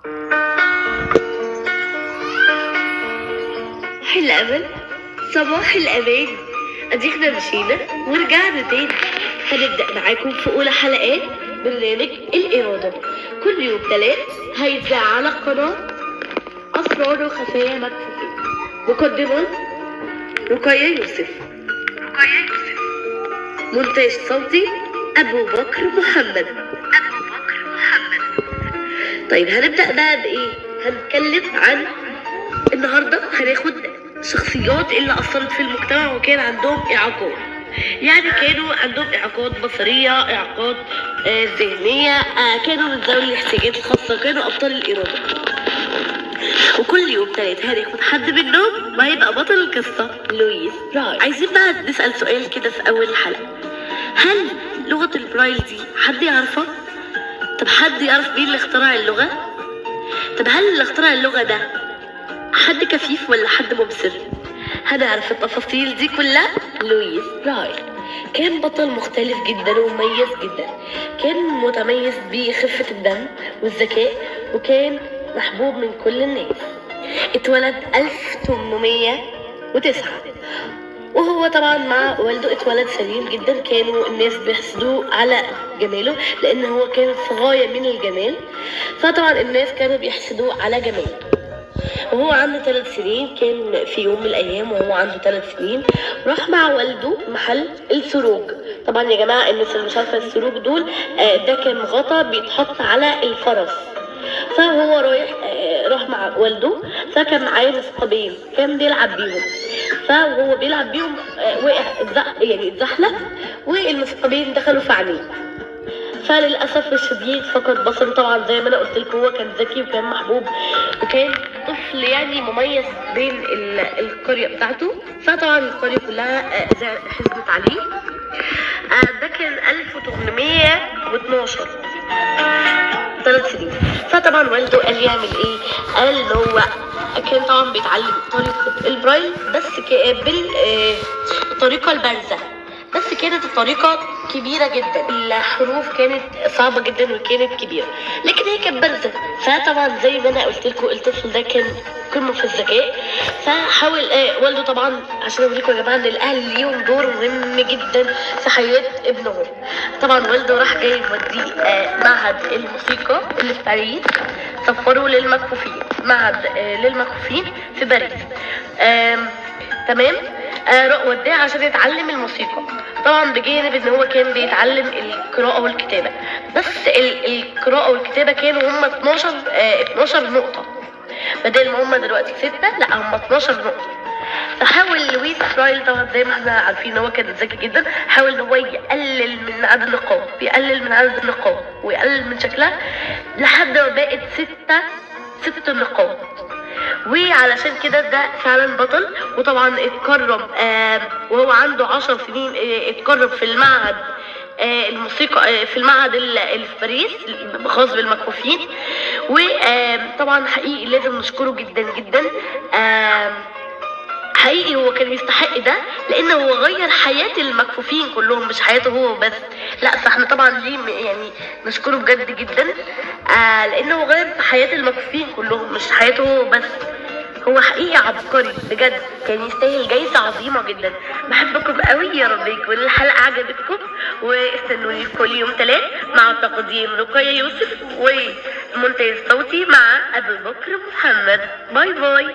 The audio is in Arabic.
صباح الأمل، صباح الأمان. أدينا مشينا ورجعنا تاني. هنبدأ معاكم في أولى حلقات برنامج الإرادة. كل يوم تلات هيتذاع على قناة أسرار وخفايا مكفوفين. مقدمة رقية يوسف. مونتاج صوتي أبو بكر محمد. طيب هنبدأ بقى بإيه؟ هنتكلم عن النهاردة هناخد شخصيات اللي أثرت في المجتمع وكان عندهم إعاقات. يعني كانوا عندهم إعاقات بصرية، إعاقات ذهنية، كانوا من ذوي الاحتياجات الخاصة، كانوا أبطال الإرادة. وكل يوم تلات هناخد حد منهم وهيبقى بطل القصة لويس برايل. عايزين بقى نسأل سؤال كده في أول الحلقة، هل لغة البرايل دي حد يعرفها؟ طب حد يعرف مين اللي اخترع اللغة؟ طب هل اللي اخترع اللغة ده حد كفيف ولا حد مبصر؟ هنعرف التفاصيل دي كلها. لويس برايل كان بطل مختلف جدا ومميز جدا، كان متميز بخفة الدم والذكاء وكان محبوب من كل الناس. اتولد 1809 وهو طبعا مع والده اتولد سليم جدا. كانوا الناس بيحسدوه على جماله لان هو كان في غاية من الجمال، فطبعا الناس كانوا بيحسدوه على جماله. وهو عنده 3 سنين كان في يوم من الايام وهو عنده 3 سنين راح مع والده محل السروج. طبعا يا جماعه الناس اللي مش عارفه السروج دول ده كان غطا بيتحط على الفرس. فهو راح مع والده، فكان معاه مثقبين كان بيلعب بيهم. فهو بيلعب بيهم وقع اتزحلق والمثقبين دخلوا في عينيه. فللاسف الشديد فقد بصره. طبعا زي ما انا قلت لكم هو كان ذكي وكان محبوب وكان طفل يعني مميز بين القريه بتاعته. فطبعا القريه كلها حزنت عليه. ده كان 1812 3 سنين. فطبعا والده قال يعمل ايه؟ قال ان هو كان طبعا بيتعلم طريقه البرايل بس بالطريقه البارزه، بس كانت الطريقة كبيرة جدا، الحروف كانت صعبة جدا وكانت كبيرة لكن هي كانت بارزة. فطبعا زي ما انا قلت لكم الطفل ده كان قمة في الذكاء. فحاول والده طبعا عشان اقول لكم يا جماعة ان الاهل ليهم دور مهم جدا في حياة ابنهم. طبعا والده راح جاي موديه معهد الموسيقى اللي في باريس، سفره للمكفوفين، معهد للمكفوفين في باريس. تمام. وداه عشان يتعلم الموسيقى، طبعا بجانب ان هو كان بيتعلم القراءة والكتابة. بس القراءة والكتابة كانوا هم 12 نقطة بدل ما هم دلوقتي 6، لا هم 12 نقطة. فحاول لويس برايل طبعا زي ما احنا عارفين ان هو كان ذكي جدا، حاول ان هو يقلل من عدد النقاط، ويقلل من شكلها لحد ما بقت 6 نقاط. وعلشان كده ده فعلا بطل. وطبعا اتكرم وهو عنده 10 سنين اتكرم في المعهد الموسيقى في المعهد اللي في باريس خاص بالمكفوفين. وطبعا حقيقي لازم نشكره جدا جدا. حقيقي هو كان يستحق ده لانه هو غير حياة المكفوفين كلهم، مش حياته هو بس، لا فاحنا طبعا ليه يعني نشكره بجد جدا لانه غير حياة المكفوفين كلهم مش حياته هو بس. هو حقيقي عبقري بجد، كان يستاهل جايزة عظيمة جدا. بحبكم قوي، يا رب يكون الحلقة عجبتكم واستنوني كل يوم 3 مع تقديم رقية يوسف ومونتاج صوتي مع أبو بكر محمد. باي باي.